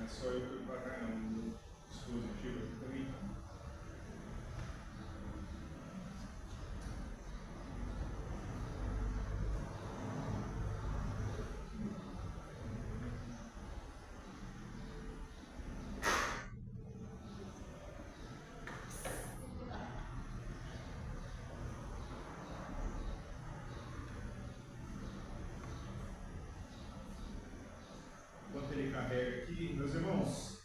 Não é só eu que para cá, não. O dispositivo aqui também tá. Enquanto ele carrega aqui, meus irmãos,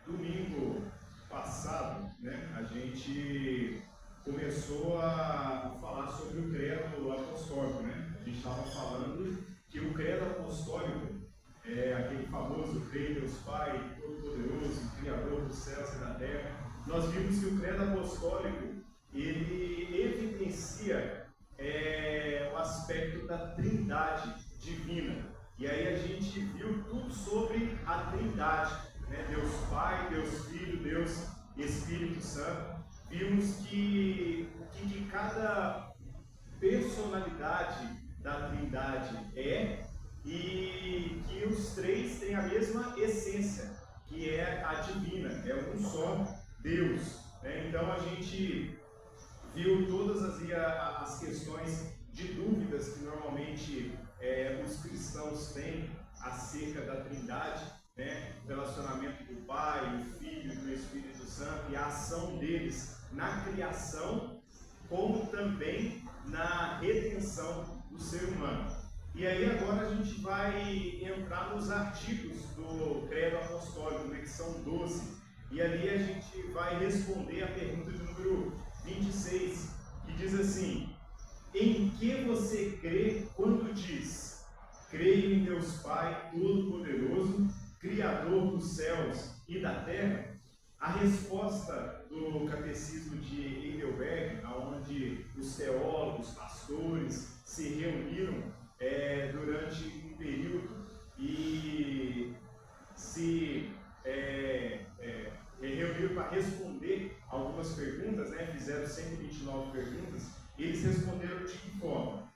domingo passado, né, a gente começou a falar sobre o credo apostólico, né? A gente estava falando que o credo apostólico é aquele famoso creio em Deus Pai, Todo-Poderoso, Criador dos céus e da terra. Nós vimos que o credo apostólico, ele evidencia o aspecto da trindade divina. E aí a gente viu tudo sobre a trindade, né? Deus Pai, Deus Filho, Deus Espírito Santo. Vimos que cada personalidade da trindade e que os três têm a mesma essência, que é a divina, é um só Deus, né? Então a gente viu todas as questões de dúvidas que normalmente os cristãos têm acerca da Trindade, né? O relacionamento do Pai, do Filho e do Espírito Santo e a ação deles na criação, como também na redenção do ser humano. E aí agora a gente vai entrar nos artigos do Credo Apostólico, né, que são 12, e ali a gente vai responder a pergunta de número 26, que diz assim: em que você crê quando diz: creio em Deus Pai Todo-Poderoso, Criador dos céus e da terra? A resposta do Catecismo de Heidelberg, onde os teólogos, pastores se reuniram durante um período e se reuniram para responder algumas perguntas, né? Fizeram 129 perguntas. Eles responderam de que forma?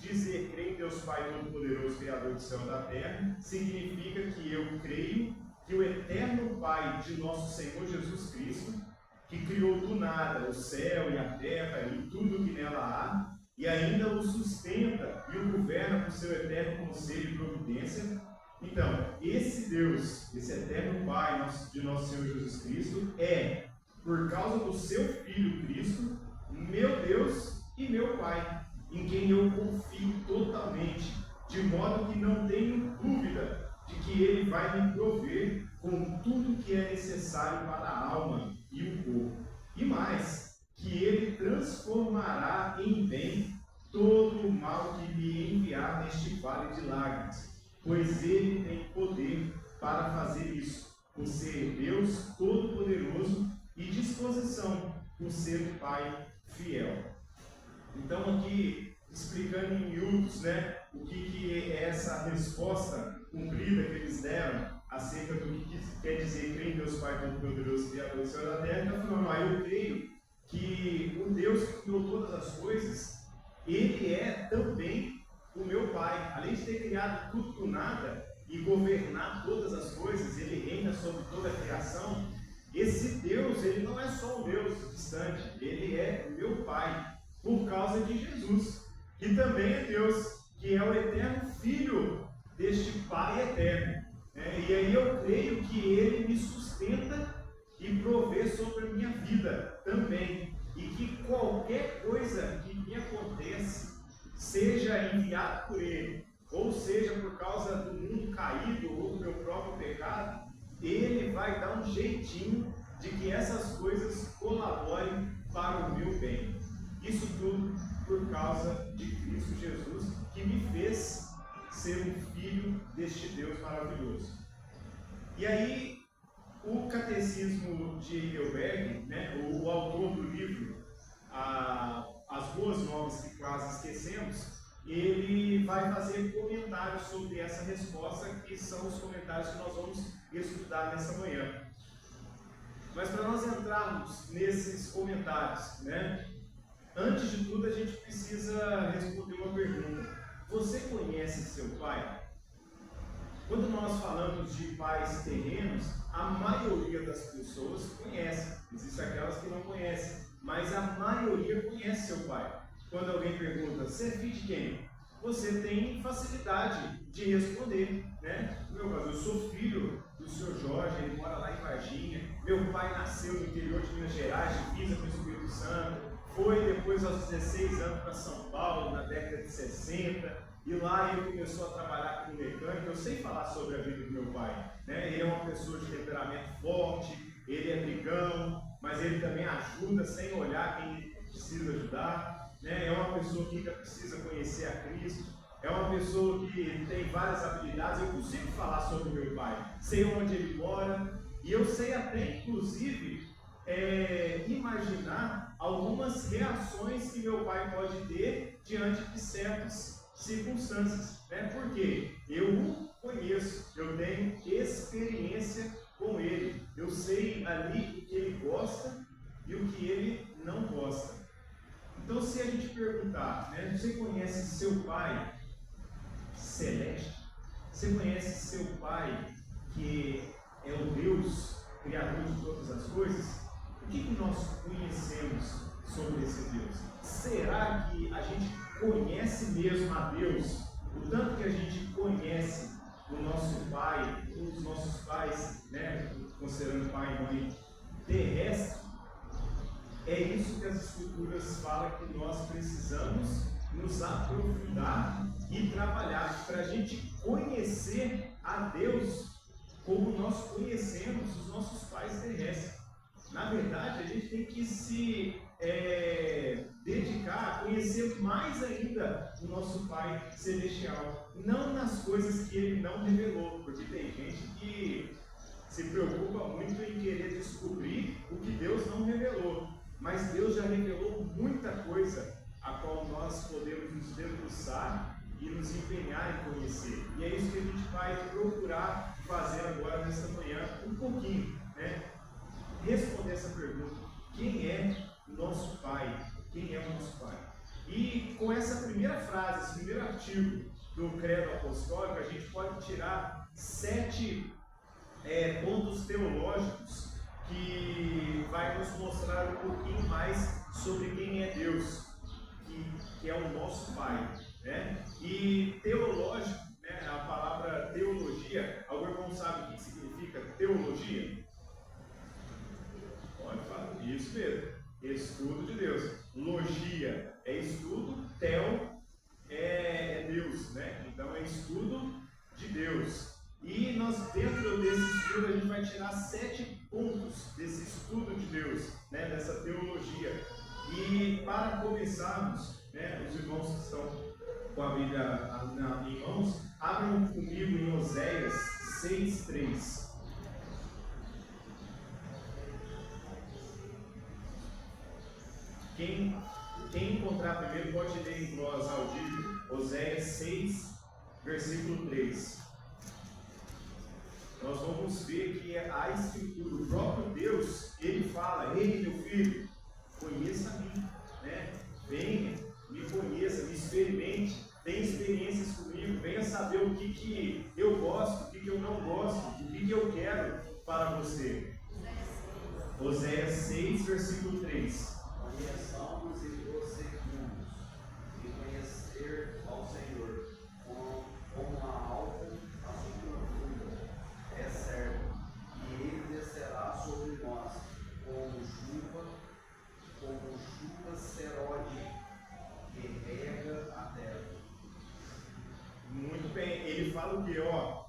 Dizer creio em Deus Pai Todo-Poderoso, Criador do céu e da terra, significa que eu creio que o eterno Pai de nosso Senhor Jesus Cristo, que criou do nada o céu e a terra e tudo que nela há, e ainda o sustenta e o governa por seu eterno conselho e providência. Então, esse Deus, esse eterno Pai de nosso Senhor Jesus Cristo, por causa do seu Filho Cristo, meu Deus e meu Pai, em quem eu confio totalmente, de modo que não tenho dúvida de que Ele vai me prover com tudo que é necessário para a alma e o corpo. E mais, que Ele transformará em bem todo o mal que me enviar neste vale de lágrimas, pois Ele tem poder para fazer isso, por ser Deus Todo-Poderoso e disposição por ser o Pai fiel. Então aqui, explicando em miúdos, né, o que é essa resposta cumprida que eles deram acerca do que quer dizer crer em Deus Pai Todo-Poderoso, Criador do céu e da terra. Então falando, eu creio que o Deus que criou todas as coisas, Ele é também o meu Pai. Além de ter criado tudo do nada e governar todas as coisas, Ele reina sobre toda a criação. Esse Deus, Ele não é só um Deus distante, Ele é o meu Pai, por causa de Jesus, que também é Deus, que é o eterno Filho deste Pai eterno. E aí eu creio que Ele me sustenta e provê sobre a minha vida também, e que qualquer coisa que me acontece, seja enviado por Ele, ou seja por causa do mundo caído ou do meu próprio pecado, Ele vai dar um jeitinho de que essas coisas colaborem para o meu bem. Isso tudo por causa de Cristo Jesus, que me fez ser um filho deste Deus maravilhoso. E aí, o Catecismo de Heidelberg, né, o autor do livro As Boas Novas que Quase Esquecemos, ele vai fazer comentários sobre essa resposta, que são os comentários que nós vamos estudar nessa manhã. Mas para nós entrarmos nesses comentários, né, antes de tudo a gente precisa responder uma pergunta. Você conhece seu pai? Quando nós falamos de pais terrenos, a maioria das pessoas conhece. Existem aquelas que não conhecem, mas a maioria conhece seu pai. Quando alguém pergunta, você é filho de quem? Você tem facilidade de responder, né? Meu caso, eu sou filho do Sr. Jorge, ele mora lá em Varginha. Meu pai nasceu no interior de Minas Gerais, divisa com o Espírito Santo. Foi depois aos 16 anos para São Paulo, na década de 60. E lá ele começou a trabalhar como mecânico. Eu sei falar sobre a vida do meu pai, né? Ele é uma pessoa de temperamento forte, ele é brigão, mas ele também ajuda sem olhar quem precisa ajudar. É uma pessoa que ainda precisa conhecer a Cristo, é uma pessoa que tem várias habilidades. Eu consigo falar sobre o meu pai, sei onde ele mora, e eu sei até, inclusive, imaginar algumas reações que meu pai pode ter diante de certas circunstâncias, né? Porque eu o conheço, eu tenho experiência com ele, eu sei ali o que ele gosta e o que ele não gosta. Então, se a gente perguntar, né, você conhece seu pai celeste? Você conhece seu pai que é o Deus criador de todas as coisas? O que nós conhecemos sobre esse Deus? Será que a gente conhece mesmo a Deus? O tanto que a gente conhece o nosso pai, os nossos pais, né, considerando pai e mãe terrestre? É isso que as Escrituras falam, que nós precisamos nos aprofundar e trabalhar para a gente conhecer a Deus como nós conhecemos os nossos pais terrestres. Na verdade, a gente tem que se dedicar a conhecer mais ainda o nosso Pai Celestial, não nas coisas que Ele não revelou, porque tem gente que se preocupa muito em querer descobrir o que Deus não revelou. Mas Deus já revelou muita coisa a qual nós podemos nos debruçar e nos empenhar em conhecer. E é isso que a gente vai procurar fazer agora nesta manhã, um pouquinho, né? Responder essa pergunta: quem é o nosso Pai? Quem é o nosso Pai? E com essa primeira frase, esse primeiro artigo do Credo Apostólico, a gente pode tirar 7 pontos teológicos que vai nos mostrar um pouquinho mais sobre quem é Deus, que é o nosso Pai, né? E teológico, né? A palavra teologia, algum irmão sabe o que significa teologia? Pode falar, isso mesmo, estudo de Deus. Logia é estudo, tel é Deus, né? Então é estudo de Deus. E nós, dentro desse estudo, a gente vai tirar 7 pontos desse estudo de Deus, né, dessa teologia. E para começarmos, né, os irmãos que estão com a Bíblia em mãos, abram comigo em Oséias 6:3. Quem encontrar primeiro pode ler em voz audível. Oséias 6, versículo 3. Nós vamos ver que a Escritura, o próprio Deus, ele fala: ei, meu filho, conheça a mim, né? Venha, me conheça, me experimente, tenha experiências comigo, venha saber o que eu gosto, o que eu não gosto, o que eu quero para você. Oséias 6, versículo 3. Conheçamos e prosseguimos, e conhecer ao Senhor como a alta, assim profunda, é certo, e Ele descerá sobre nós como chuva seróide, que rega a terra. Muito bem, ele fala o que?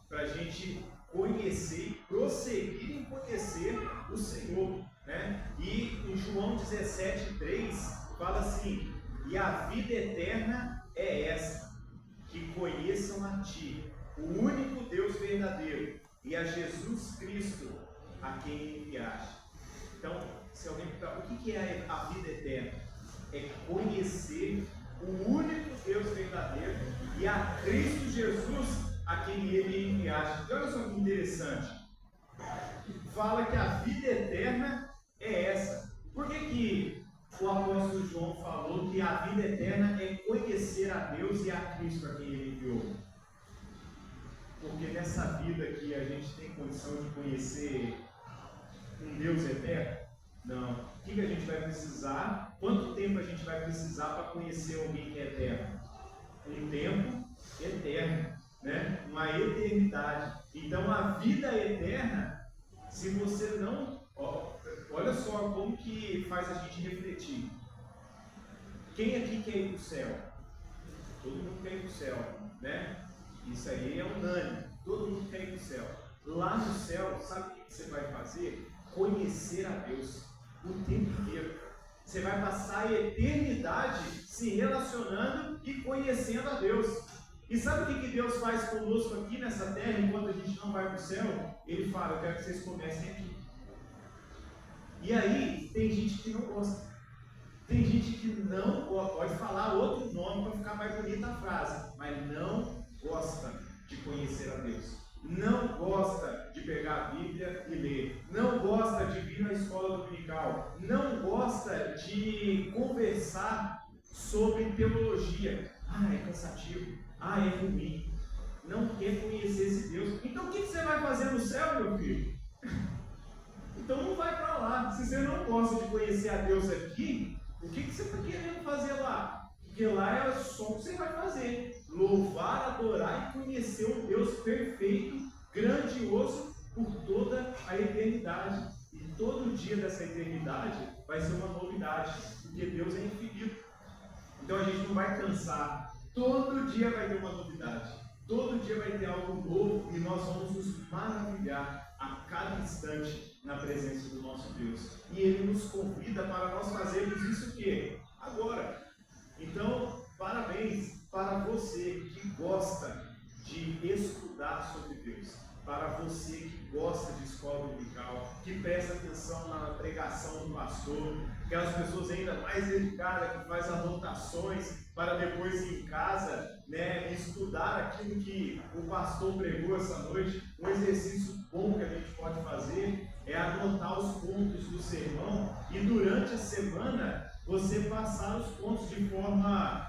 Para a gente conhecer e prosseguir em conhecer o Senhor, né? E em João 17:3 fala assim: e a vida eterna é essa, que conheçam a Ti, o único Deus verdadeiro, e a Jesus Cristo, a quem enviaste. Então, se alguém perguntar o que é a vida eterna, é conhecer o único Deus verdadeiro e a Cristo Jesus, a quem Ele enviaste. Olha só que interessante. Fala que a vida eterna é essa. Por que o apóstolo João falou que a vida eterna é conhecer a Deus e a Cristo, a quem Ele enviou? porque nessa vida aqui a gente tem condição de conhecer um Deus eterno? Não. O que a gente vai precisar? Quanto tempo a gente vai precisar para conhecer alguém que é eterno? Um tempo eterno, né? Uma eternidade. Então a vida eterna, se você não... olha só como que faz a gente refletir. Quem aqui quer ir para o céu? Todo mundo quer ir para o céu, né? Isso aí é unânime. Todo mundo quer ir para o céu. Lá no céu, sabe o que você vai fazer? Conhecer a Deus o tempo inteiro. Você vai passar a eternidade se relacionando e conhecendo a Deus. E sabe o que Deus faz conosco aqui nessa terra, enquanto a gente não vai para o céu? Ele fala: eu quero que vocês comecem aqui. E aí, tem gente que não gosta. Tem gente que não gosta. Pode falar outro nome para ficar mais bonita a frase, mas não gosta de conhecer a Deus. Não gosta de pegar a Bíblia e ler. Não gosta de vir na escola dominical. Não gosta de conversar sobre teologia. Ah, é cansativo. Ah, é ruim. Não quer conhecer esse Deus. Então o que você vai fazer no céu, meu filho? Então não vai para lá. Se você não gosta de conhecer a Deus aqui, o que você está querendo fazer lá? Porque lá é só o que você vai fazer. Louvar, adorar e conhecer um Deus perfeito, grandioso, por toda a eternidade. E todo dia dessa eternidade vai ser uma novidade, porque Deus é infinito. Então a gente não vai cansar. Todo dia vai ter uma novidade. Todo dia vai ter algo novo e nós vamos nos maravilhar a cada instante na presença do nosso Deus. E Ele nos convida para nós fazermos isso o quê? Agora. Então, parabéns para você que gosta de estudar sobre Deus, para você que gosta de escola dominical, que presta atenção na pregação do pastor, aquelas pessoas ainda mais dedicadas que faz anotações para depois ir em casa, né, estudar aquilo que o pastor pregou essa noite. Um exercício bom que a gente pode fazer é anotar os pontos do sermão e durante a semana você passar os pontos de forma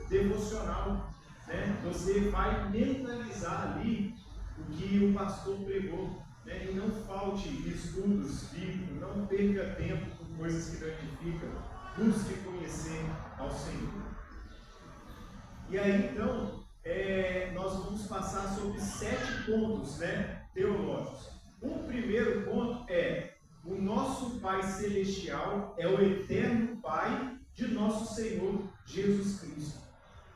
devocional, né? Você vai mentalizar ali o que o pastor pregou, né? E não falte estudos bíblicos, não perca tempo com coisas que não edificam, busque conhecer ao Senhor. E aí então, nós vamos passar sobre 7 pontos, né, teológicos. O primeiro ponto é: o nosso Pai Celestial é o eterno Pai de nosso Senhor Jesus Cristo.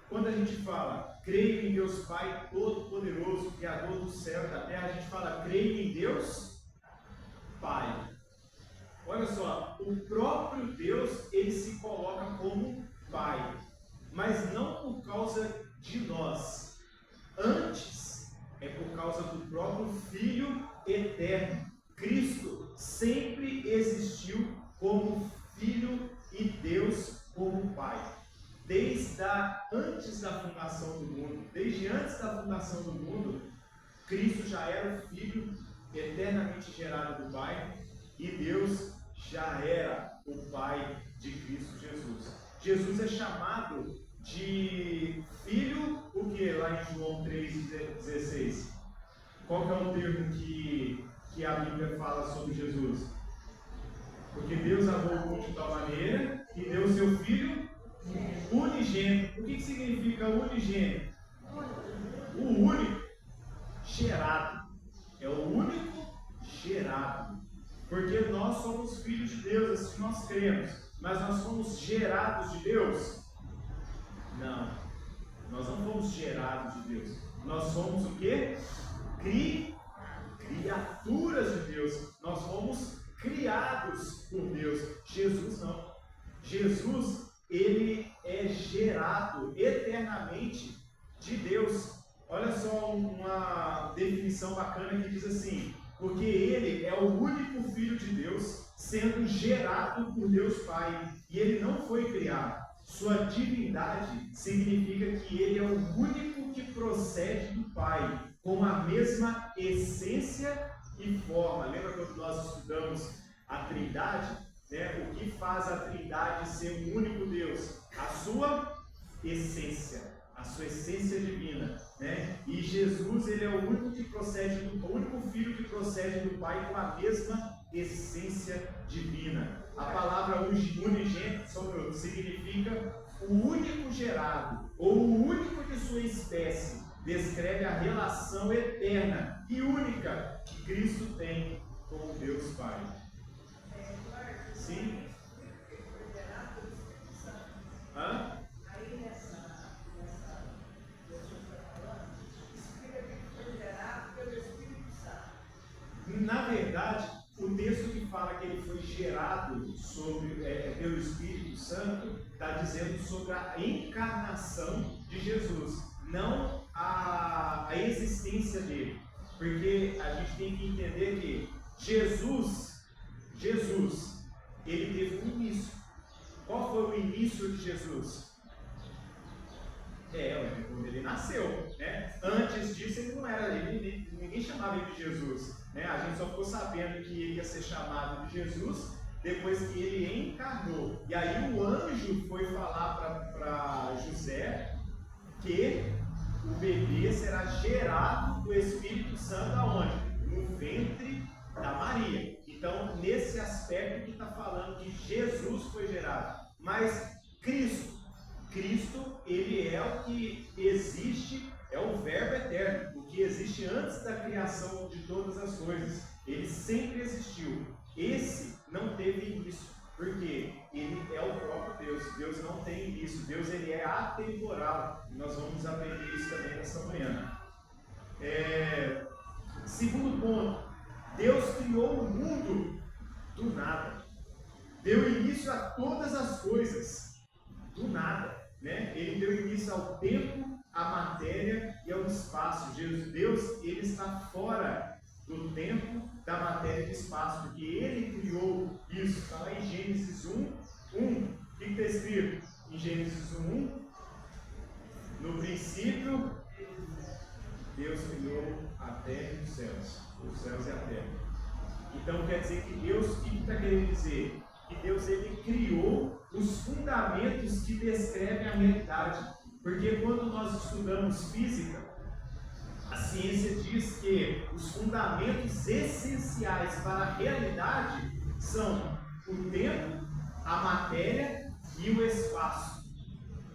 Quando a gente fala, creio em Deus Pai Todo-Poderoso, Criador do céu e da terra, a gente fala, creio em Deus Pai. Olha só, o próprio Deus, ele se coloca como Pai, mas não por causa de nós. Antes, é por causa do próprio Filho eterno. Cristo sempre existiu como Filho e Deus como Pai. Desde antes da fundação do mundo, desde antes da fundação do mundo, Cristo já era o Filho eternamente gerado do Pai e Deus já era o Pai de Cristo Jesus. Jesus é chamado de Filho, o que lá em João 3,16? Qual que é o termo que a Bíblia fala sobre Jesus? Porque Deus amou o mundo de tal maneira e deu o seu Filho unigênito. O que significa unigênito? O único gerado. É o único gerado. Porque nós somos filhos de Deus, assim nós cremos. Mas nós somos gerados de Deus? Não. Nós não fomos gerados de Deus. Nós somos o quê? Criaturas de Deus. Nós fomos criados por Deus. Jesus não. Jesus, ele é gerado eternamente de Deus. Olha só uma definição bacana que diz assim: porque ele é o único Filho de Deus, sendo gerado por Deus Pai, e ele não foi criado. Sua divindade significa que ele é o único que procede do Pai, com a mesma essência e forma. Lembra quando nós estudamos a Trindade? Né? O que faz a Trindade ser um único Deus? A sua essência divina. Né? E E Jesus, ele é o único filho que procede do Pai com a mesma essência divina. A palavra unigênito significa o único gerado, ou o único de sua espécie. Descreve a relação eterna e única que Cristo tem com o Deus Pai. Sim? Hã? Na verdade, o texto que fala que ele foi gerado pelo Espírito Santo está dizendo sobre a encarnação de Jesus, não a existência dele. Porque a gente tem que entender que Jesus, ele teve um início. Qual foi o início de Jesus? Quando ele nasceu, né? Antes disso ele não era, ninguém chamava ele de Jesus, né? A gente só ficou sabendo que ele ia ser chamado de Jesus depois que ele encarnou. E aí o anjo foi falar para José que o bebê será gerado do Espírito Santo aonde? No ventre da Maria. Então, nesse aspecto que está falando que Jesus foi gerado. Mas Cristo, ele é o que existe, é o verbo eterno, o que existe antes da criação de todas as coisas. Ele sempre existiu. Esse não teve início, porque ele é o próprio Deus. Deus não tem início. Deus, ele é atemporal. E nós vamos aprender isso também nessa manhã. Segundo ponto, Deus criou o mundo do nada. Deu início a todas as coisas do nada, né? Ele deu início ao tempo, à matéria e ao espaço. Deus, ele está fora do tempo, da matéria e do espaço, porque ele criou isso. Está lá em Gênesis 1. O que está escrito em Gênesis 1? No princípio, Deus criou a terra e os céus e a terra. Então quer dizer que Deus, o que está querendo dizer? Que Deus, ele criou os fundamentos que descrevem a realidade. Porque quando nós estudamos física, a ciência diz que os fundamentos essenciais para a realidade são o tempo, a matéria e o espaço.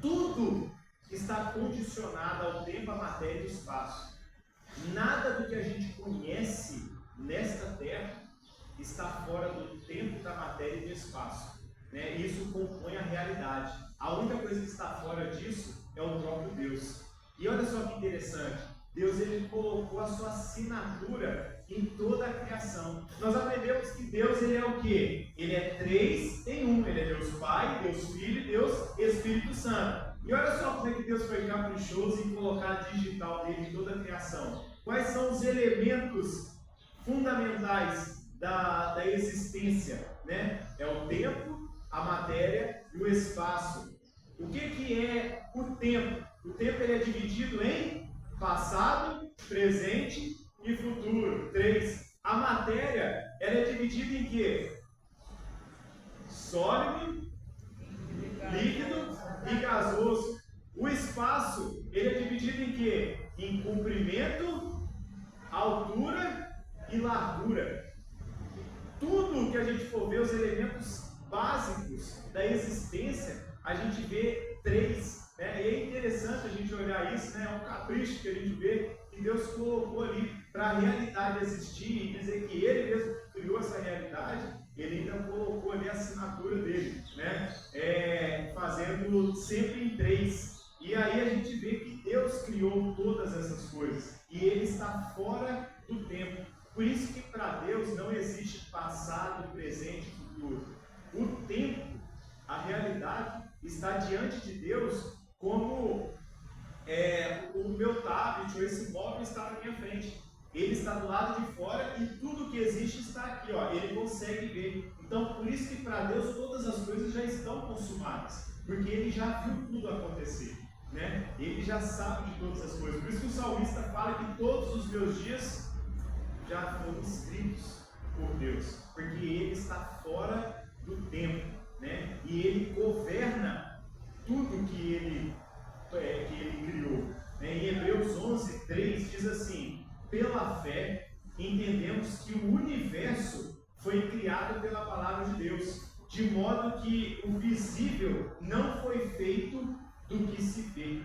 Tudo está condicionado ao tempo, à matéria e ao espaço. Nada do que a gente conhece nesta terra está fora do tempo, da matéria e do espaço, né? Isso compõe a realidade. A única coisa que está fora disso é o próprio Deus. E olha só que interessante, Deus, ele colocou a sua assinatura em toda a criação. Nós aprendemos que Deus, ele é o quê? Ele é 3 em 1. Ele é Deus Pai, Deus Filho e Deus Espírito Santo. E olha só como é que Deus foi caprichoso em colocar a digital dele em toda a criação. Quais são os elementos fundamentais da existência, né? É o tempo, a matéria e o espaço. O que é o tempo? O tempo, ele é dividido em passado, presente e futuro. 3. A matéria, ela é dividida em quê? Sólido, líquido e gasoso. O espaço, ele é dividido em quê? Em comprimento, altura e largura. Tudo que a gente for ver, os elementos básicos da existência, a gente vê 3, né? E é interessante a gente olhar isso, né? É um capricho que a gente vê que Deus colocou ali para a realidade existir e dizer que Ele mesmo criou essa realidade. Ele ainda colocou ali a assinatura dele, né? Fazendo sempre em 3. E aí a gente vê que Deus criou todas essas coisas e Ele está fora do tempo. Por isso que para Deus não existe passado, presente e futuro. O tempo, a realidade, está diante de Deus como o meu tablet ou esse móvel está na minha frente. Ele está do lado de fora e tudo que existe está aqui, ó. Ele consegue ver. Então, por isso que para Deus todas as coisas já estão consumadas, porque Ele já viu tudo acontecer, né? Ele já sabe de todas as coisas. Por isso que o salmista fala que todos os meus dias já foram escritos por Deus, porque Ele está fora do tempo, e Ele governa tudo que Ele criou. Em Hebreus 11, 3 diz assim: pela fé entendemos que o universo foi criado pela palavra de Deus, de modo que o visível não foi feito do que se vê,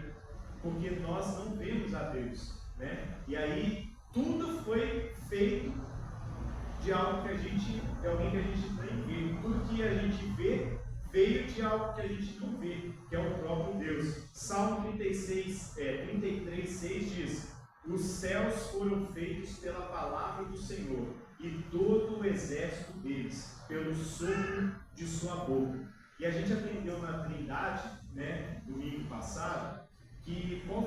porque nós não vemos a Deus, né? E aí tudo foi feito de algo de alguém que a gente nem vê. Tudo que a gente vê veio de algo que a gente não vê, que é o próprio Deus. Salmo 33, 6 diz: os céus foram feitos pela palavra do Senhor, e todo o exército deles, pelo sopro de sua boca. E a gente aprendeu na Trindade, né, domingo passado, que por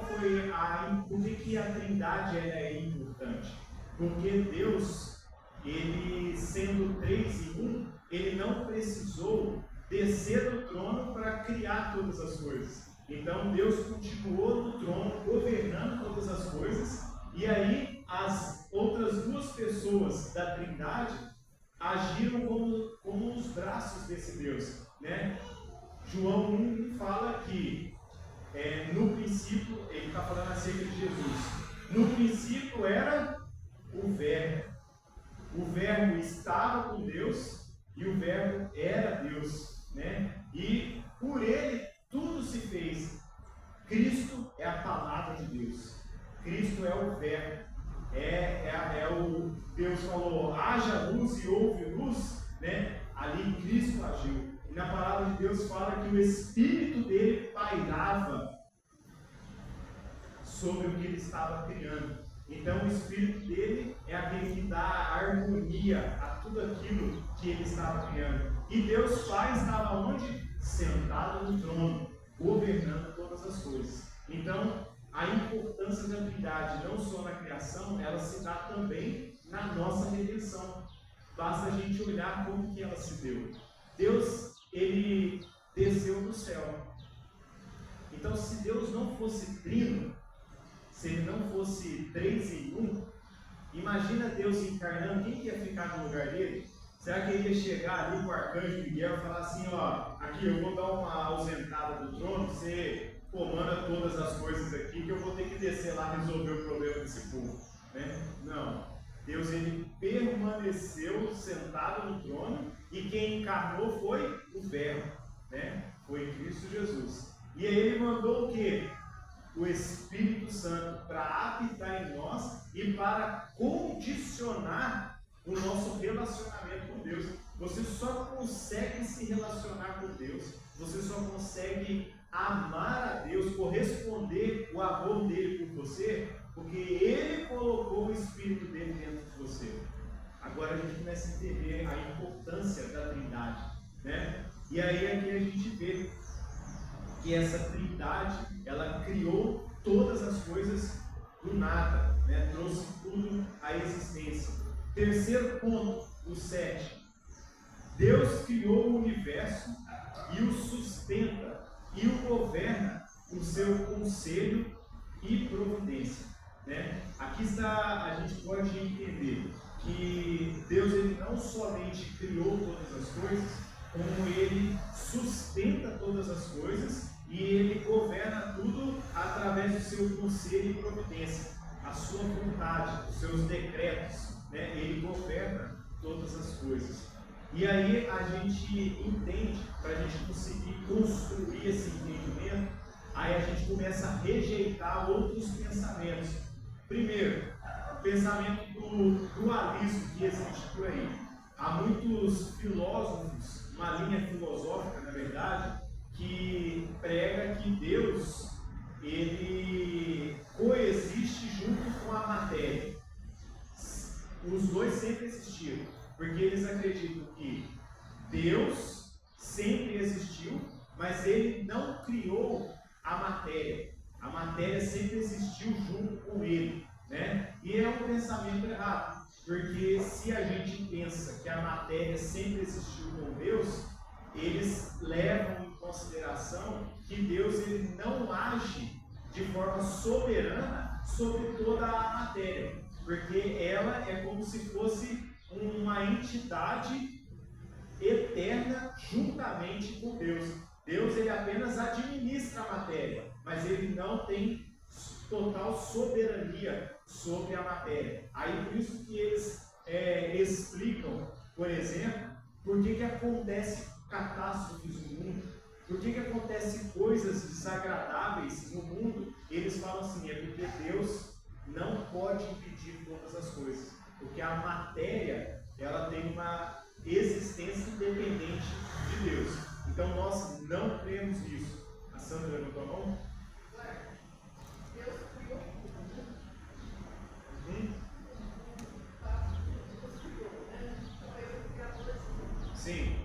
que a Trindade é importante? Porque Deus, ele sendo 3 em 1, ele não precisou descer do trono para criar todas as coisas. Então Deus continuou no trono, governando todas as coisas, e aí as outras duas pessoas da Trindade agiram como os braços desse Deus, né? João 1 fala que no princípio, ele está falando acerca de Jesus, no princípio era o Verbo estava com Deus e o Verbo era Deus, né? E por ele tudo se fez. Cristo é a palavra de Deus, Cristo é o Verbo, o Deus falou, haja luz e houve luz, né? Ali Cristo agiu. E na palavra de Deus fala que o Espírito dele pairava sobre o que ele estava criando. Então o Espírito dele é aquele que dá harmonia a tudo aquilo que ele estava criando. E Deus Pai estava onde? Sentado no trono, governando todas as coisas. Então a importância da Trindade, não só na criação, ela se dá também na nossa redenção. Basta a gente olhar como que ela se deu. Deus, ele desceu do céu. Então se Deus não fosse trino, se ele não fosse 3 em 1, imagina Deus encarnando, quem que ia ficar no lugar dele? Será que ele ia chegar ali com o arcanjo Miguel e falar assim, ó, aqui eu vou dar uma ausentada do trono, você comanda todas as coisas aqui, que eu vou ter que descer lá e resolver o problema desse povo, né? Não. Deus, ele permaneceu sentado no trono, e quem encarnou foi o Verbo, né? Foi Cristo Jesus. E aí ele mandou o quê? O Espírito Santo para habitar em nós e para condicionar o nosso relacionamento com Deus. Você só consegue se relacionar com Deus, você só consegue amar a Deus, corresponder o amor dele por você, porque ele colocou o Espírito dele dentro de você. Agora a gente começa a entender a importância da Trindade, né? E aí aqui a gente vê que essa Trindade, ela criou todas as coisas do nada, né? Trouxe tudo à existência. Terceiro ponto, o 7. Deus criou o universo e o sustenta e o governa com seu conselho e providência, né? Aqui está, a gente pode entender que Deus, ele não somente criou todas as coisas, como ele sustenta todas as coisas e ele governa tudo através do seu conselho e providência, a sua vontade, os seus decretos, né? Ele governa todas as coisas. E aí a gente entende, para a gente conseguir construir esse entendimento, aí a gente começa a rejeitar outros pensamentos. Primeiro, o pensamento do dualismo que existe por aí. Há muitos filósofos, uma linha filosófica, na verdade, que prega que Deus, ele coexiste junto com a matéria. Os dois sempre existiram, porque eles acreditam que Deus sempre existiu, mas ele não criou a matéria. A matéria sempre existiu junto com ele, né? E é um pensamento errado, porque se a gente pensa que a matéria sempre existiu com Deus, eles levam em consideração que Deus, ele não age de forma soberana sobre toda a matéria, porque ela é como se fosse uma entidade eterna juntamente com Deus. Deus, ele apenas administra a matéria, mas ele não tem total soberania sobre a matéria. Aí por isso que eles explicam, por exemplo, por que acontece catástrofes no mundo, por que acontece coisas desagradáveis no mundo. Eles falam assim, é porque Deus não pode impedir todas as coisas, porque a matéria ela tem uma existência independente de Deus. Então nós não cremos nisso. A Sandra levantou a mão? Deus criou Sim.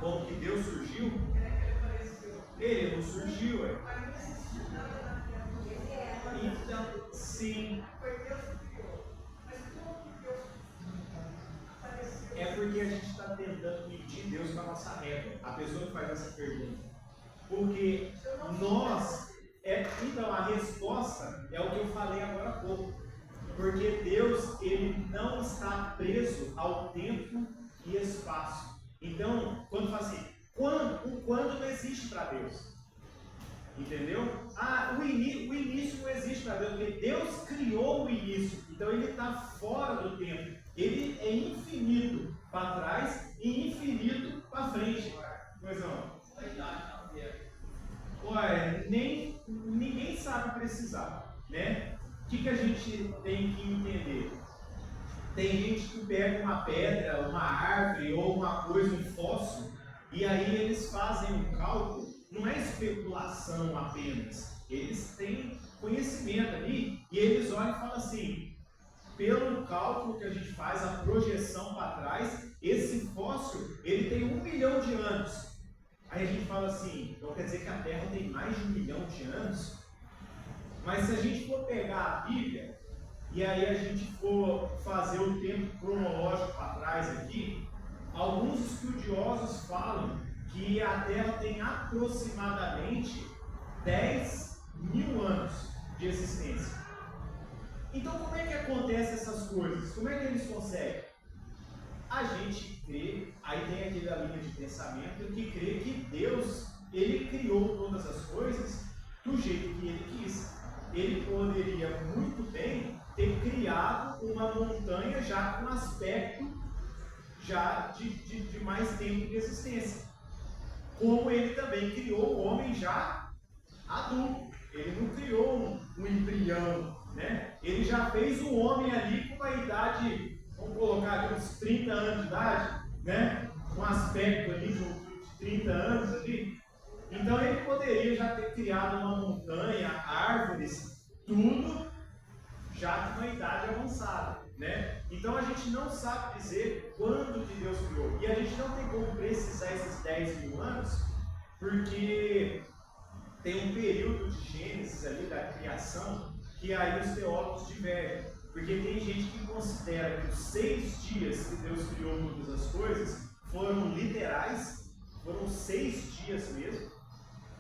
Como que Deus surgiu? Ele não surgiu, é? Então, sim. É porque a gente está tentando medir Deus com a nossa régua. A pessoa que faz essa pergunta. Porque nós. Então, a resposta é o que eu falei agora há pouco. Porque Deus, ele não está preso ao tempo e espaço. Então, quando fala assim, o quando não existe para Deus. Entendeu? O início não existe para Deus, porque Deus criou o início. Então ele está fora do tempo. Ele é infinito para trás e infinito para frente. Pois não. Olha, ninguém sabe precisar, né? O que a gente tem que entender? Tem gente que pega uma pedra, uma árvore ou uma coisa, um fóssil, e aí eles fazem um cálculo. Não é especulação apenas. Eles têm conhecimento ali e eles olham e falam assim, pelo cálculo que a gente faz, a projeção para trás, esse fóssil ele tem 1 milhão de anos. Aí a gente fala assim, então quer dizer que a Terra tem mais de 1 milhão de anos? Mas se a gente for pegar a Bíblia e aí a gente for fazer o tempo cronológico para trás aqui, alguns estudiosos falam que a Terra tem aproximadamente 10 mil anos de existência. Então como é que acontecem essas coisas? Como é que eles conseguem? A gente crê, aí tem aquela linha de pensamento que crê que Deus, ele criou todas as coisas do jeito que ele quis. Ele poderia muito bem ter criado uma montanha já com aspecto já de mais tempo de existência. Como ele também criou o homem já adulto. Ele não criou um embrião, né? Ele já fez o homem ali com uma idade, vamos colocar ali uns 30 anos de idade, né? Um aspecto ali de 30 anos ali. Então ele poderia já ter criado uma montanha, árvores, tudo já com uma idade avançada, né? Então a gente não sabe dizer quando que Deus criou. E a gente não tem como precisar esses 10 mil anos, porque tem um período de Gênesis ali, da criação, que aí os teólogos divergem. Porque tem gente que considera que os 6 dias que Deus criou todas as coisas foram literais, foram 6 dias mesmo.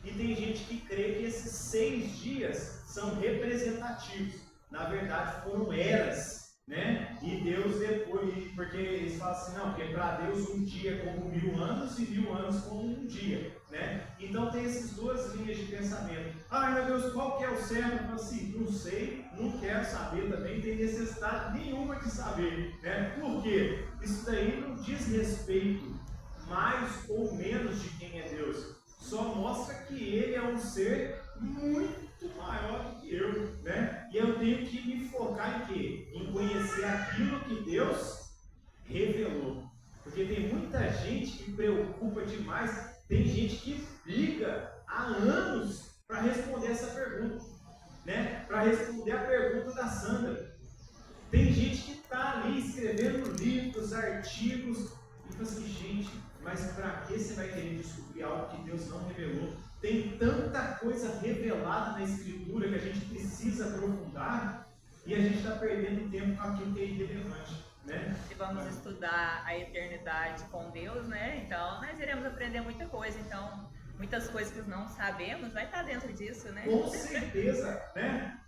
E tem gente que crê que esses 6 dias são representativos. Na verdade, foram eras, né? E Deus depois, porque eles falam assim, não, porque para Deus um dia é como 1000 anos e 1000 anos como um dia, né? Então tem essas duas linhas de pensamento. Meu Deus, qual que é o certo? Eu falo assim, não sei, não quero saber também, não tem necessidade nenhuma de saber, né? Por quê? Isso daí não diz respeito mais ou menos de quem é Deus. Só mostra que ele é um ser muito maior do que eu, né? E eu tenho que me focar em quê? Em conhecer aquilo que Deus revelou. Porque tem muita gente que preocupa demais, tem gente que liga há anos para responder essa pergunta, né? Para responder a pergunta da Sandra. Tem gente que está ali escrevendo livros, artigos, e fala assim, gente, mas para que você vai querer descobrir algo que Deus não revelou? Tem tanta coisa revelada na Escritura que a gente precisa aprofundar e a gente está perdendo tempo com aquilo que é irrelevante, né? Se vamos estudar a eternidade com Deus, né? Então nós iremos aprender muita coisa. Então, muitas coisas que não sabemos vai estar dentro disso, né? Com certeza, né?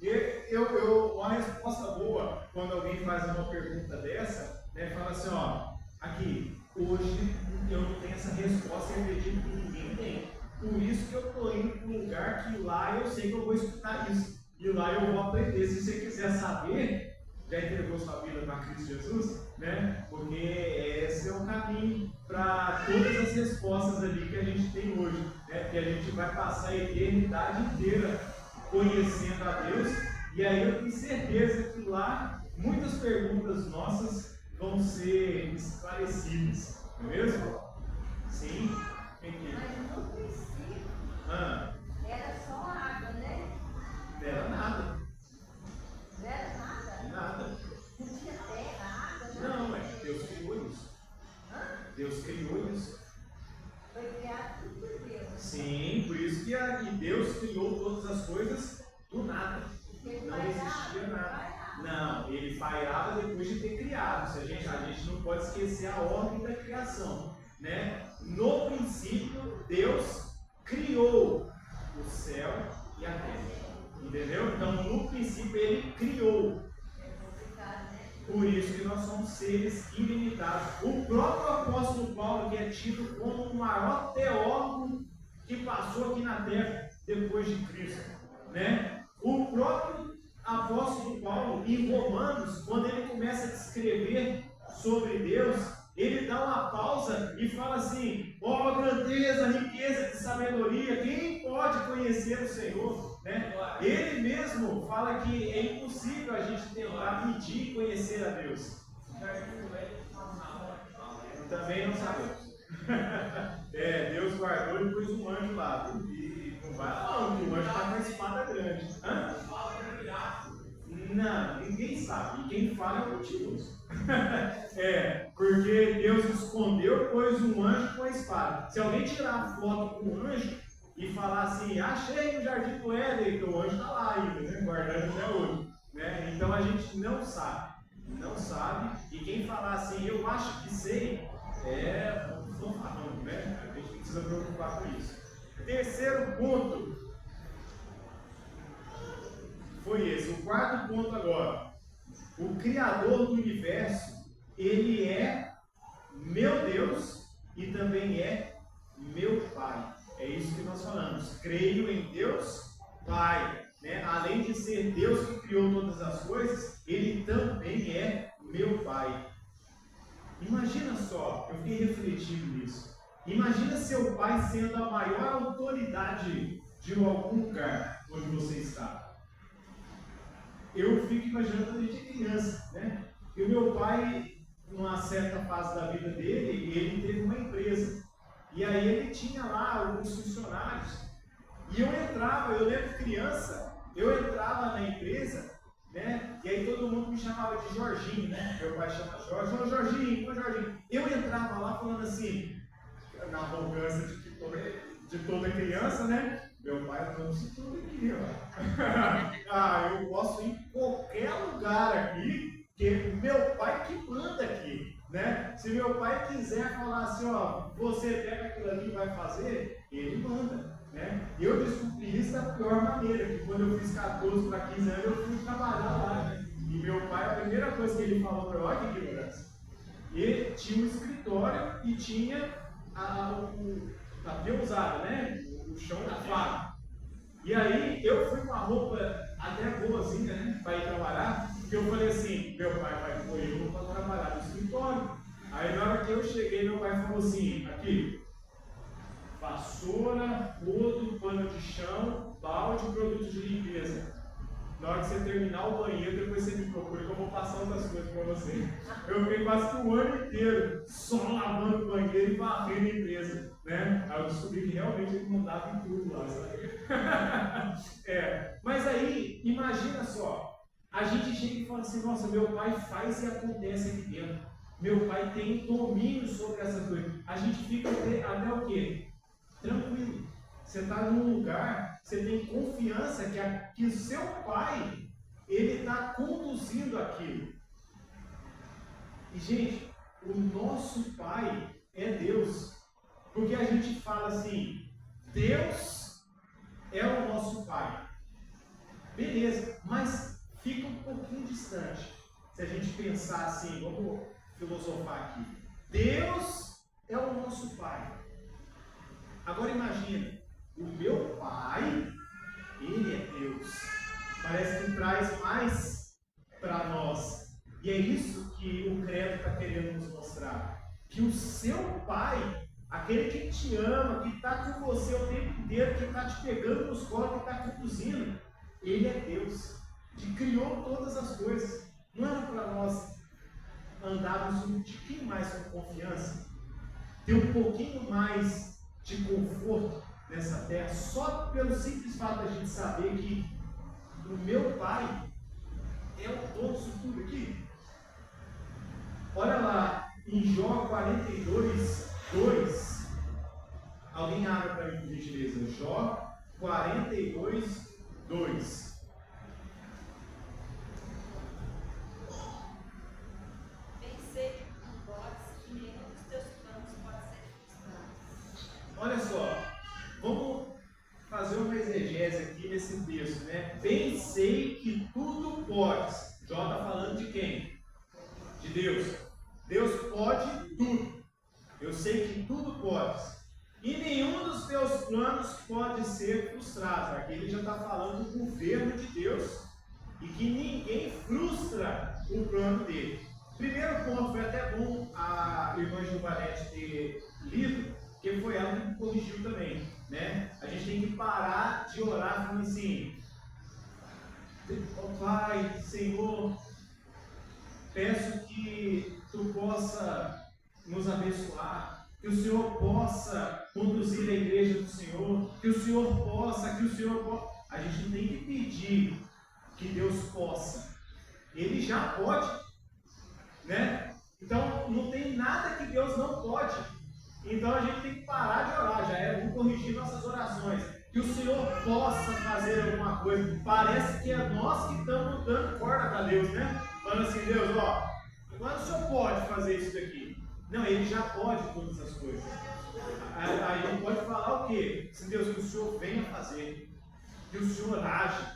Uma resposta boa quando alguém faz uma pergunta dessa, né? Fala assim, ó, aqui, Hoje eu não tenho essa resposta e acredito que ninguém tem. Por isso que eu estou indo para um lugar que lá eu sei que eu vou escutar isso. E lá eu vou aprender. Se você quiser saber, já entregou sua vida para Cristo Jesus, né? Porque esse é o caminho para todas as respostas ali que a gente tem hoje, né? Que a gente vai passar a eternidade inteira conhecendo a Deus. E aí eu tenho certeza que lá muitas perguntas nossas vão ser esclarecidas, não é mesmo? Sim. Mas no princípio era só água, né? Não era nada. Não era nada? Nada. Não tinha terra, água, nada. Não, Deus criou isso. Deus criou isso. Foi criado tudo por Deus. Sim, por isso que Deus criou todas as coisas do nada. Ele Não pairava, existia nada. pairava. Não, ele pairava depois de ter criado. A gente não pode esquecer a ordem da criação, né? No princípio, Deus criou o céu e a terra. Entendeu? Então, no princípio, ele criou. Por isso que nós somos seres ilimitados. O próprio apóstolo Paulo, que é tido como o maior teólogo que passou aqui na terra depois de Cristo, né? O próprio apóstolo Paulo, em Romanos, quando ele começa a descrever sobre Deus, ele dá uma pausa e fala assim: ó, grandeza, riqueza de sabedoria, quem pode conhecer o Senhor? Né? Ele mesmo fala que é impossível a gente tentar medir e conhecer a Deus. Também não sabemos. Deus guardou e pôs um anjo lá. E não vai falando que o anjo está com a espada grande. Não, ninguém sabe. E quem fala é o mentiroso. Porque Deus escondeu, pôs um anjo com a espada. Se alguém tirar a foto com o anjo e falar assim: achei no jardim do Éden, então o anjo está lá ainda, né? Guardando até hoje. Né? Então a gente não sabe. Não sabe. E quem falar assim: eu acho que sei, fanfarrão, né? A gente precisa preocupar com isso. Terceiro ponto foi esse. O quarto ponto agora. O Criador do Universo, ele é meu Deus e também é meu Pai. É isso que nós falamos. Creio em Deus Pai. Né? Além de ser Deus que criou todas as coisas, ele também é meu Pai. Imagina só, eu fiquei refletindo nisso. Imagina seu pai sendo a maior autoridade de algum lugar onde você está. Eu fico imaginando quando a gente é criança, né? E o meu pai, numa certa fase da vida dele, ele teve uma empresa. E aí ele tinha lá alguns funcionários. E eu lembro criança, eu entrava na empresa, né? E aí todo mundo me chamava de Jorginho, né? Meu pai chama Jorge, ô Jorginho, ô Jorginho. Eu entrava lá falando assim, na arrogância de toda criança, né? Meu pai não se tudo aqui, ó. Eu posso ir em qualquer lugar aqui, que meu pai que manda aqui, né? Se meu pai quiser falar assim, ó, você pega aquilo ali e vai fazer, ele manda, né? Eu descobri isso da pior maneira, que quando eu fiz 14 para 15 anos, eu fui trabalhar lá, né? E meu pai, a primeira coisa que ele falou para eu, olha que ignorância, ele tinha um escritório e tinha a peãozada, né? O chão da fábrica. E aí eu fui com a roupa até boazinha, né? Para ir trabalhar, porque eu falei assim, meu pai vai pôr eu para trabalhar no escritório. Aí na hora que eu cheguei, meu pai falou assim, aqui, vassoura, rodo, pano de chão, balde, produtos de limpeza. Na hora que você terminar o banheiro, depois você me procura que eu vou passar outras coisas para você. Eu fiquei quase que o ano inteiro só lavando o banheiro e varrendo a empresa, né? Aí eu descobri que realmente ele mandava em tudo lá, sabe? Mas aí, imagina só, a gente chega e fala assim, nossa, meu pai faz e acontece aqui dentro. Meu pai tem domínio sobre essas coisas. A gente fica até o quê? Tranquilo. Você está num lugar, você tem confiança que o seu pai, ele está conduzindo aquilo. E, gente, o nosso pai é Deus. Porque a gente fala assim, Deus é o nosso pai. Beleza, mas fica um pouquinho distante. Se a gente pensar assim, vamos filosofar aqui. Deus é o nosso Pai. Agora imagina, o meu Pai, Ele é Deus. Parece que traz mais para nós. E é isso que o credo está querendo nos mostrar. Que o seu Pai, aquele que te ama, que está com você o tempo inteiro, que está te pegando nos colos, que está conduzindo, Ele é Deus, que criou todas as coisas. Não era para nós andarmos um tiquinho mais com confiança, ter um pouquinho mais de conforto nessa terra, só pelo simples fato de a gente saber que o meu Pai é o dono disso tudo aqui? Olha lá, em Jó 42, 2. Alguém abre para mim, por gentileza. Jó 42, 2. Pensei que tu podes, e nenhum dos teus planos pode ser frustrado. Olha só, vamos fazer uma exegese aqui nesse texto, né? Bem sei que tudo podes. Jó está falando de quem? De Deus. Deus pode tudo. Eu sei que tudo podes. E nenhum dos teus planos pode ser frustrado. Aqui ele já está falando do governo de Deus e que ninguém frustra o plano dele. Primeiro ponto, foi até bom a irmã Gilvanete ter lido, porque foi ela que me corrigiu também, né? A gente tem que parar de orar falando assim: ó Pai, Senhor, peço que Tu possa nos abençoar, que o Senhor possa conduzir a igreja do Senhor, que o Senhor possa. A gente não tem que pedir que Deus possa, Ele já pode, né? Então não tem nada que Deus não pode. Então a gente tem que parar de orar, já é, vamos corrigir nossas orações, que o Senhor possa fazer alguma coisa. Parece que é nós que estamos dando corda para Deus, né? Falando assim: Deus, ó, agora o Senhor pode fazer isso daqui. Não, Ele já pode todas as coisas. Aí Ele pode falar o quê? Se Deus, que o Senhor venha fazer, que o Senhor age,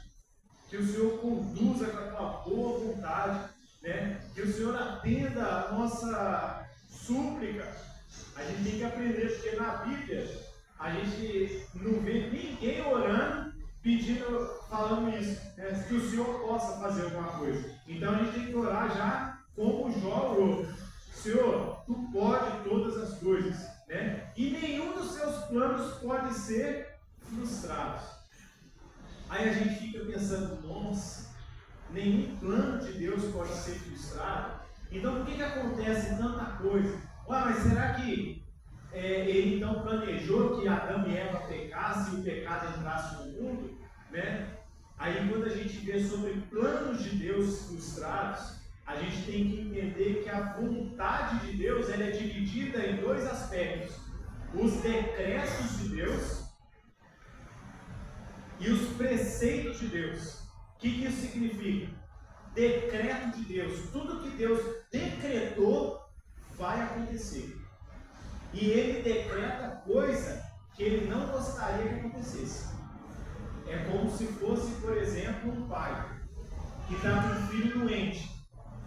que o Senhor conduza com a tua boa vontade, né? Que o Senhor atenda a nossa súplica. A gente tem que aprender, porque na Bíblia a gente não vê ninguém orando, pedindo, falando isso, né? Que o Senhor possa fazer alguma coisa. Então a gente tem que orar já como Jó orou: Senhor, Tu pode todas as coisas, né? E nenhum dos Seus planos pode ser frustrado. Aí a gente fica pensando: nossa, nenhum plano de Deus pode ser frustrado. Então por que acontece tanta coisa? Ué, mas será que Ele então planejou que Adão e Eva pecassem e o pecado entrasse no mundo, né? Aí quando a gente vê sobre planos de Deus frustrados, a gente tem que entender que a vontade de Deus ela é dividida em dois aspectos: os decretos de Deus e os preceitos de Deus. O que isso significa? Decreto de Deus: tudo que Deus decretou vai acontecer. E Ele decreta coisa que Ele não gostaria que acontecesse. É como se fosse, por exemplo, um pai que está com um filho doente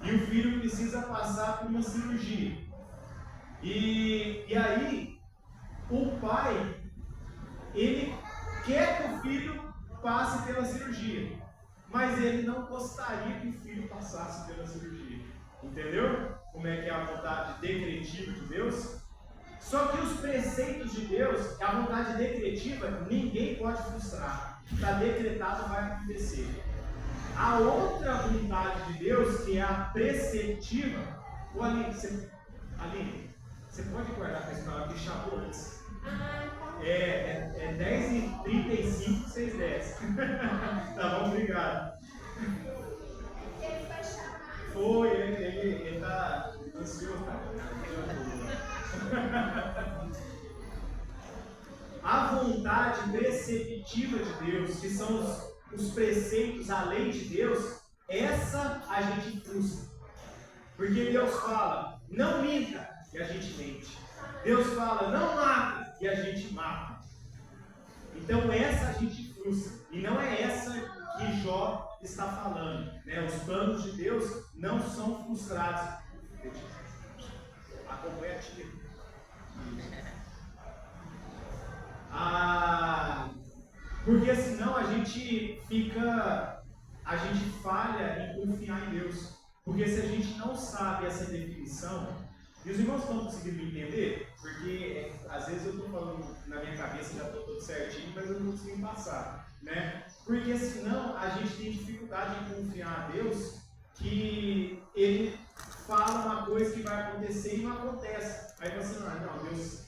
e o filho precisa passar por uma cirurgia. E aí, o pai, ele quer que o filho passe pela cirurgia, mas ele não gostaria que o filho passasse pela cirurgia. Entendeu? Como é que é a vontade decretiva de Deus? Só que os preceitos de Deus, a vontade decretiva, ninguém pode frustrar. Está decretado, vai acontecer. A outra vontade de Deus, que é a preceptiva, Aline, você pode guardar para esse canal que chamou antes. É 10h35, 6h10. Tá bom, obrigado. Ele vai chamar. Foi, ele está ansioso, cara. A vontade preceptiva de Deus, que são os preceitos, a lei de Deus, essa a gente frustra. Porque Deus fala: não minta, e a gente mente. Deus fala: não mata, e a gente mata. Então essa a gente frustra. E não é essa que Jó está falando, né? Os planos de Deus não são frustrados. Acompanha a tia. Porque senão a gente falha em confiar em Deus. Porque se a gente não sabe essa definição, e os irmãos estão conseguindo entender? Porque às vezes eu estou falando na minha cabeça, já estou tudo certinho, mas eu não consigo passar, né? Porque senão a gente tem dificuldade em confiar a Deus, que Ele fala uma coisa que vai acontecer e não acontece. Aí você não, Deus,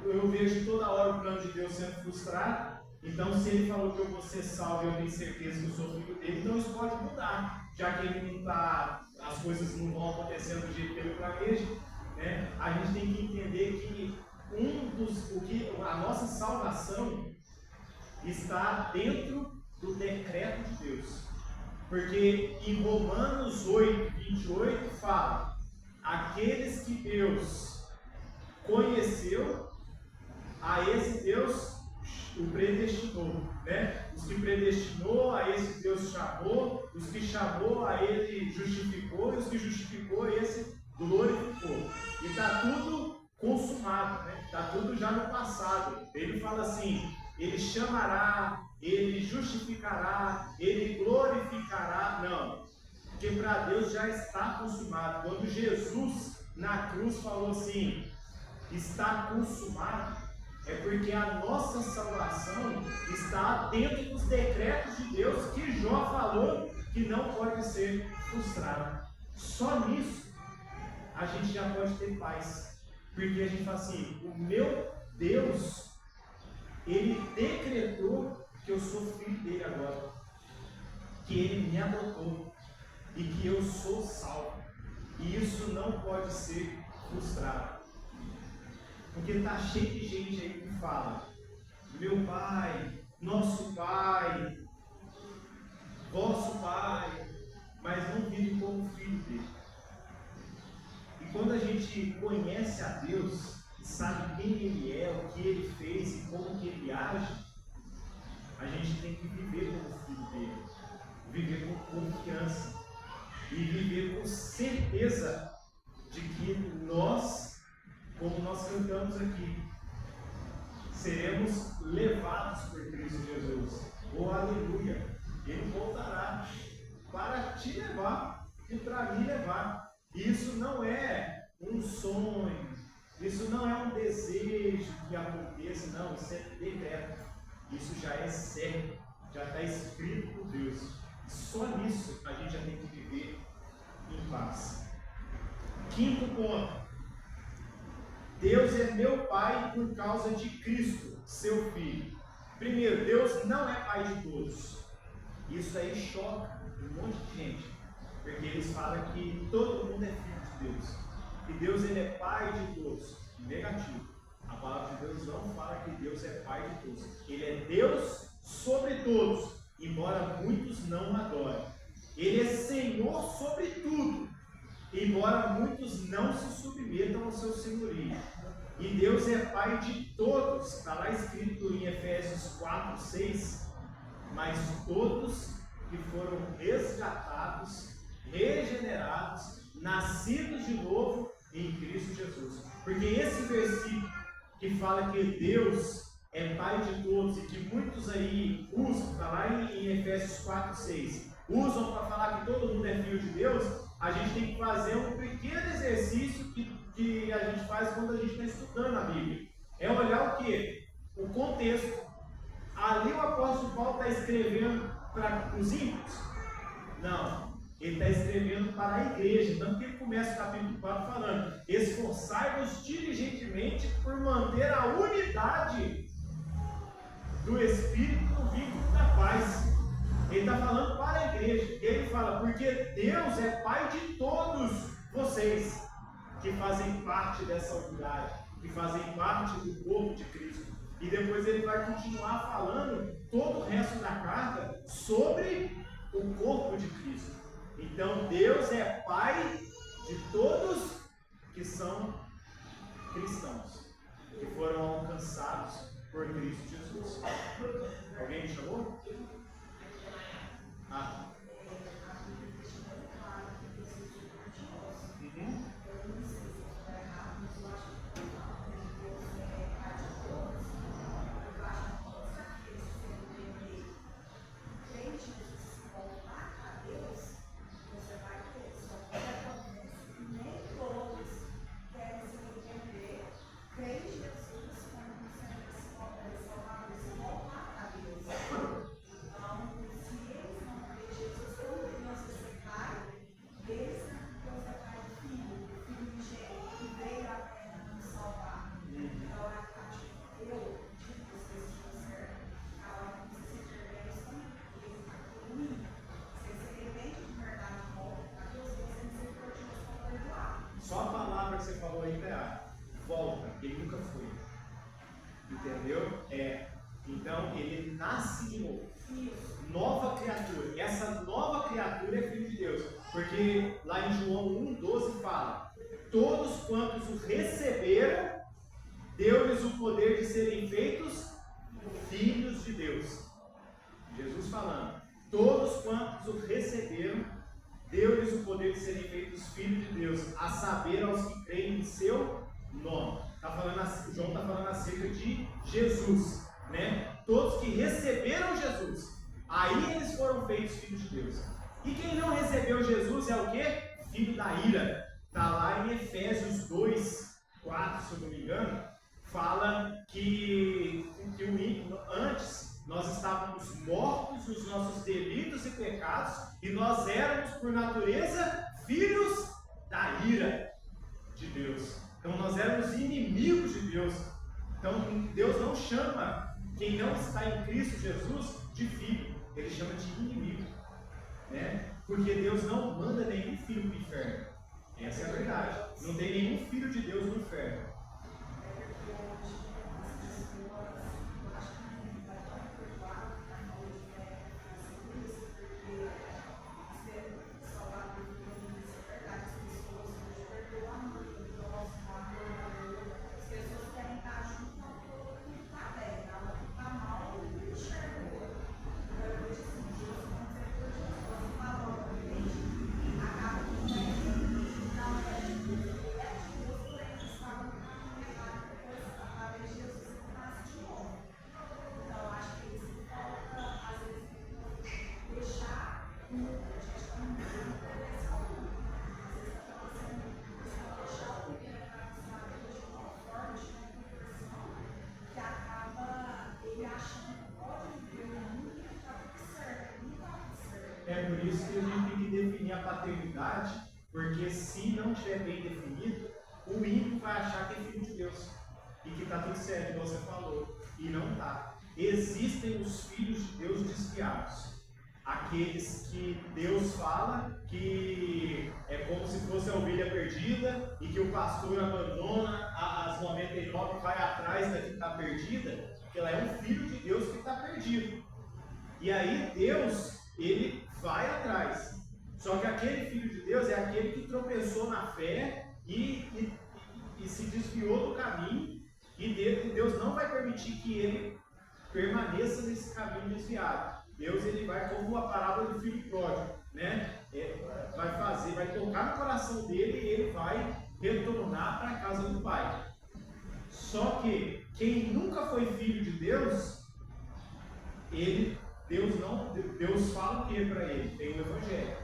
eu vejo toda hora o plano de Deus sendo frustrado, então se Ele falou que eu vou ser salvo, eu tenho certeza que eu sou filho dele, então isso pode mudar, já que Ele não está, as coisas não vão acontecendo do jeito que Ele planeja, né? A gente tem que entender que a nossa salvação está dentro do decreto de Deus. Porque em Romanos 8, 28 fala: aqueles que Deus conheceu, a esse Deus o predestinou, né? Os que predestinou, a esse Deus chamou, os que chamou, a ele justificou, e os que justificou, a esse glorificou. E está tudo consumado, né? Está tudo já no passado. Ele fala assim: ele chamará, ele justificará, ele glorificará. Não, porque para Deus já está consumado. Quando Jesus na cruz falou assim: está consumado, é porque a nossa salvação está dentro dos decretos de Deus, que Jó falou que não pode ser frustrado. Só nisso a gente já pode ter paz, porque a gente fala assim: o meu Deus, Ele decretou que eu sou filho dele agora, que Ele me adotou e que eu sou salvo, e isso não pode ser frustrado. Porque está cheio de gente aí que fala: meu pai, nosso pai, vosso pai, mas não vive como filho dele. E quando a gente conhece a Deus, sabe quem Ele é, o que Ele fez e como que Ele age, a gente tem que viver como filho dele, viver com confiança e viver com certeza de que nós, como nós cantamos aqui, seremos levados por Cristo Jesus. Oh, aleluia! Ele voltará para te levar e para me levar. Isso não é um sonho, isso não é um desejo que aconteça, não, isso é decreto. Isso já é certo, já está escrito por Deus. Só nisso a gente já tem que viver em paz. Quinto ponto: Deus é meu Pai por causa de Cristo, seu Filho. Primeiro, Deus não é Pai de todos. Isso aí choca um monte de gente, porque eles falam que todo mundo é filho de Deus. E Deus, Ele é Pai de todos. Negativo. A palavra de Deus não fala que Deus é Pai de todos. Ele é Deus sobre todos, embora muitos não adorem. Ele é Senhor sobre tudo, embora muitos não se submetam ao seu senhorio. E Deus é Pai de todos. Está lá escrito em Efésios 4, 6. Mas todos que foram resgatados, regenerados, nascidos de novo em Cristo Jesus. Porque esse versículo que fala que Deus é Pai de todos e que muitos aí usam, está lá em Efésios 4, 6, usam para falar que todo mundo é filho de Deus, a gente tem que fazer um pequeno exercício que a gente faz quando a gente está estudando a Bíblia. É olhar o quê? O contexto. Ali o apóstolo Paulo está escrevendo para os ímpios? Não. Ele está escrevendo para a igreja. Tanto que ele começa o capítulo 4 falando: esforçai-vos diligentemente por manter a unidade do Espírito no vínculo da paz. Ele está falando para a igreja. Ele fala: porque Deus é Pai de todos vocês que fazem parte dessa unidade, que fazem parte do corpo de Cristo. E depois ele vai continuar falando todo o resto da carta sobre o corpo de Cristo. Então Deus é Pai de todos que são cristãos, que foram alcançados por Cristo Jesus. Alguém me chamou? Ah. Uhum. Porque lá em João 1,12 fala: todos quantos o receberam, deu-lhes o poder de serem feitos filhos de Deus. Jesus falando: todos quantos o receberam, deu-lhes o poder de serem feitos filhos de Deus, a saber, aos que creem em seu nome. João está falando acerca de Jesus, né? Todos que receberam Jesus, aí eles foram feitos filhos de Deus. E quem não recebeu Jesus é o quê? Filho da ira. Está lá em Efésios 2:4, se eu não me engano, fala que antes nós estávamos mortos nos nossos delitos e pecados, e nós éramos, por natureza, filhos da ira de Deus. Então nós éramos inimigos de Deus. Então Deus não chama quem não está em Cristo Jesus de filho, Ele chama de inimigo, né? Porque Deus não manda nenhum filho para o inferno. Essa é a verdade. Não tem nenhum filho de Deus no inferno. É por isso que a gente tem que definir a paternidade, porque se não estiver bem definido, o ímpio vai achar que é filho de Deus e que está tudo certo, igual você falou, e não está. Existem os filhos de Deus desviados, aqueles que Deus fala que é como se fosse a ovelha perdida e que o pastor abandona as 99 e vai atrás da que está perdida, porque ela é um filho de Deus que está perdido. E aí Deus, Ele vai atrás. Só que aquele filho de Deus é aquele que tropeçou na fé e se desviou do caminho, e Deus não vai permitir que ele permaneça nesse caminho desviado. Deus, ele vai, como a parábola do filho pródigo, né? Vai tocar no coração dele e ele vai retornar para a casa do pai. Só que quem nunca foi filho de Deus, Deus fala o que para ele? Tem o Evangelho.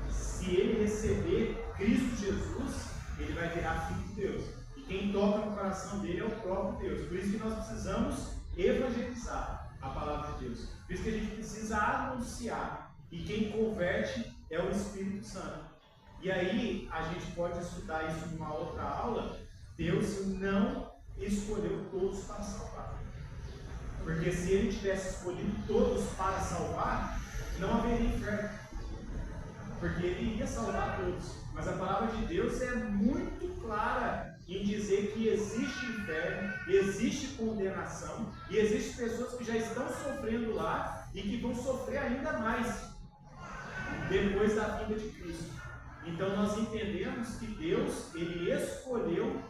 Se ele receber Cristo Jesus, ele vai virar filho de Deus. E quem toca no coração dele é o próprio Deus. Por isso que nós precisamos evangelizar a palavra de Deus. Por isso que a gente precisa anunciar. E quem converte é o Espírito Santo. E aí a gente pode estudar isso numa outra aula. Deus não escolheu todos para salvar. Porque se ele tivesse escolhido todos para salvar, não haveria inferno. Porque ele ia salvar todos. Mas a palavra de Deus é muito clara em dizer que existe inferno, existe condenação, e existem pessoas que já estão sofrendo lá e que vão sofrer ainda mais depois da vinda de Cristo. Então nós entendemos que Deus, ele escolheu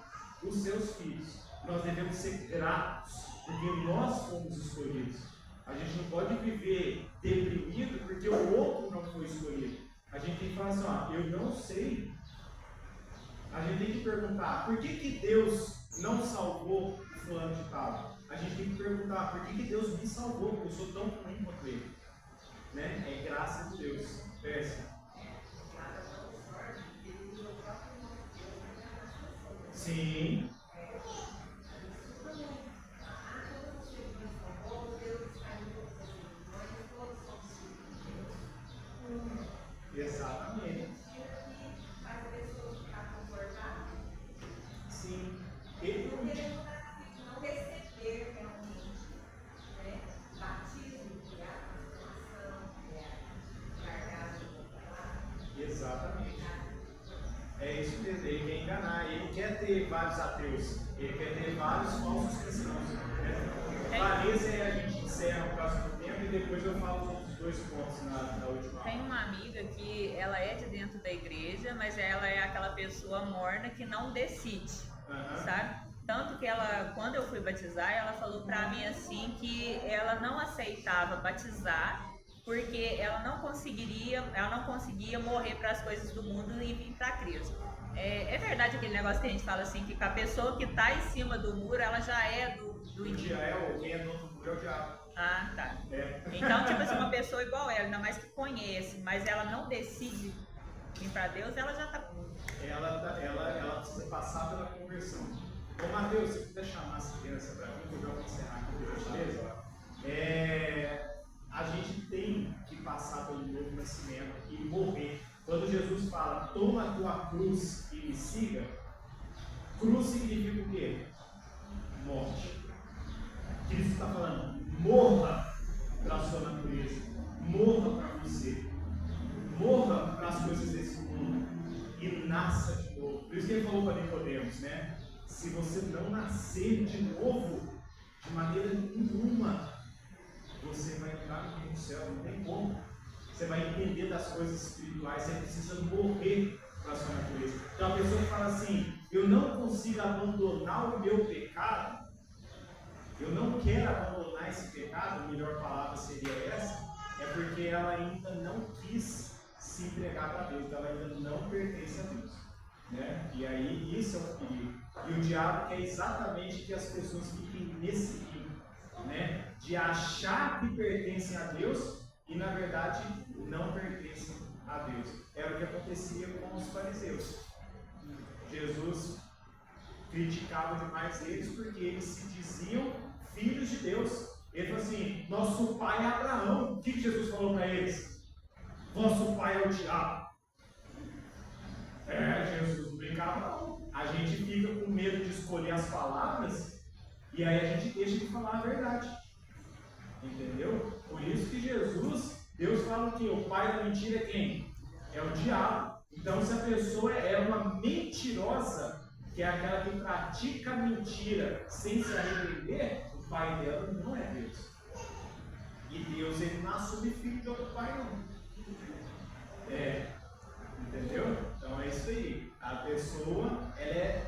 os seus filhos. Nós devemos ser gratos, porque nós fomos escolhidos. A gente não pode viver deprimido porque o outro não foi escolhido. A gente tem que falar assim, eu não sei. A gente tem que perguntar, por que Deus não salvou o fulano de tal? A gente tem que perguntar, por que Deus me salvou? Porque eu sou tão ruim quanto ele. Né? É graça de Deus. Peça. Sim. Exatamente. Faz a pessoa ficar confortável. Sim. Ele não receber realmente, né? Batismo, transformação, largada da palavra. Exatamente. É isso mesmo, ele quer enganar, ele quer ter vários ateus, ele quer ter vários falsos cristãos. Né? Vanessa, a gente encerra o próximo tempo e depois eu falo os outros 2 pontos na última Tem aula. uma amiga que ela é de dentro da igreja, mas ela é aquela pessoa morna que não decide, sabe? Tanto que ela, quando eu fui batizar, ela falou pra mim assim que ela não aceitava batizar porque ela não conseguia morrer para as coisas do mundo e vir para Cristo. É verdade aquele negócio que a gente fala assim, que a pessoa que tá em cima do muro, ela já é do inimigo. Quem é dono do muro é o diabo. Ah, tá. É. Então, tipo assim, uma pessoa igual ela, ainda mais que conhece, mas ela não decide vir para Deus, ela já tá. Ela precisa passar pela conversão. Ô Matheus, se puder chamar essa criança para mim, que eu já vou encerrar aqui, por gentileza. A gente tem que passar pelo novo nascimento e morrer. Quando Jesus fala, toma a tua cruz e me siga, cruz significa o quê? Morte. Cristo está falando, morra para a sua natureza, morra para você, morra para as coisas desse mundo e nasça de novo. Por isso que ele falou para Nicodemos, né? Se você não nascer de novo, de maneira nenhuma, você vai entrar no reino do céu, não tem como. Você vai entender das coisas espirituais, você precisa morrer para a sua natureza. Então a pessoa que fala assim, eu não consigo abandonar o meu pecado, eu não quero abandonar esse pecado, a melhor palavra seria essa, é porque ela ainda não quis se entregar para Deus, ela ainda não pertence a Deus. Né? E aí isso é um perigo. E o diabo quer exatamente que as pessoas fiquem nesse limbo, né? De achar que pertencem a Deus e na verdade não pertencem a Deus. Era o que acontecia com os fariseus. Jesus criticava demais eles porque eles se diziam filhos de Deus. Ele falou assim, nosso pai é Abraão. O que Jesus falou para eles? Vosso pai é o diabo. Jesus não brincava não. A gente fica com medo de escolher as palavras e aí a gente deixa de falar a verdade. Entendeu? Por isso que Deus fala que o pai da mentira é quem? É o diabo. Então se a pessoa é uma mentirosa, que é aquela que pratica a mentira sem se arrepender, o pai dela não é Deus. E Deus, ele não assume filho de outro pai não. Entendeu? Então é isso aí. A pessoa,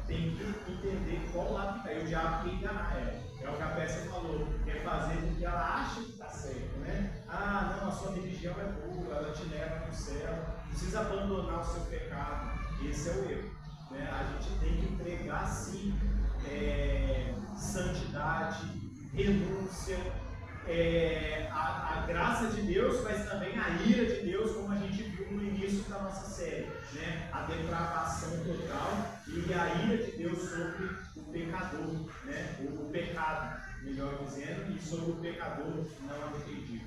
tem que entender qual lado está. E o diabo quer enganar ela. É o que a peça falou. Quer fazer com que ela ache que está certo, né? Ah, não, a sua religião é boa, ela te leva para o céu. Precisa abandonar o seu pecado. Esse é o erro. Né? A gente tem que pregar, sim, santidade, renúncia, a graça de Deus, mas também a ira de Deus, como a gente viu no início da nossa série, né? A depravação total e a ira de Deus sobre o pecador, né? O pecado, melhor dizendo, e sobre o pecador não arrependido.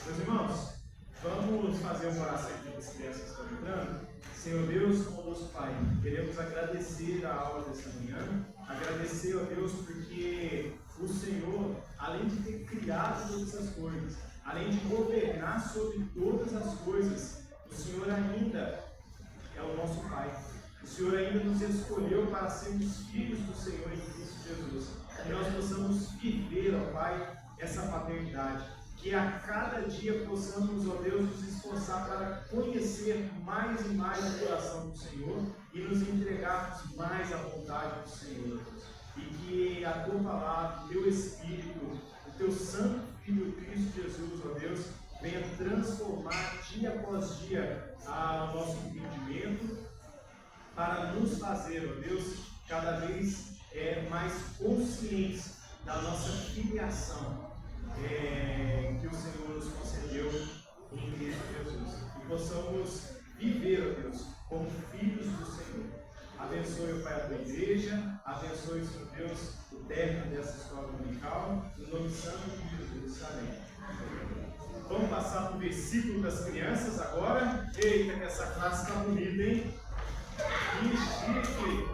Meus irmãos, vamos fazer uma oração aqui das crianças que estão entrando. Senhor Deus, conosco, Pai, queremos agradecer a aula dessa manhã, agradecer a Deus porque o Senhor, além de ter criado todas as coisas, além de governar sobre todas as coisas, o Senhor ainda é o nosso Pai. O Senhor ainda nos escolheu para sermos filhos do Senhor em Cristo Jesus. Que nós possamos viver, ó Pai, essa paternidade. Que a cada dia possamos, ó Deus, nos esforçar para conhecer mais e mais o coração do Senhor e nos entregarmos mais à vontade do Senhor. E que a Tua palavra, o Teu Espírito, o Teu Santo Filho Cristo Jesus, ó Deus, venha transformar dia após dia o nosso entendimento para nos fazer, ó Deus, cada vez mais conscientes da nossa filiação que o Senhor nos concedeu em Cristo Jesus. E possamos viver, ó Deus, como filhos do Senhor. Abençoe, o Pai, a Tua igreja, abençoe, Senhor Deus, o término dessa escola dominical, no nome santo de Jesus. Amém. Vamos passar para o versículo das crianças agora. Eita, que essa classe está bonita, hein? Que chique!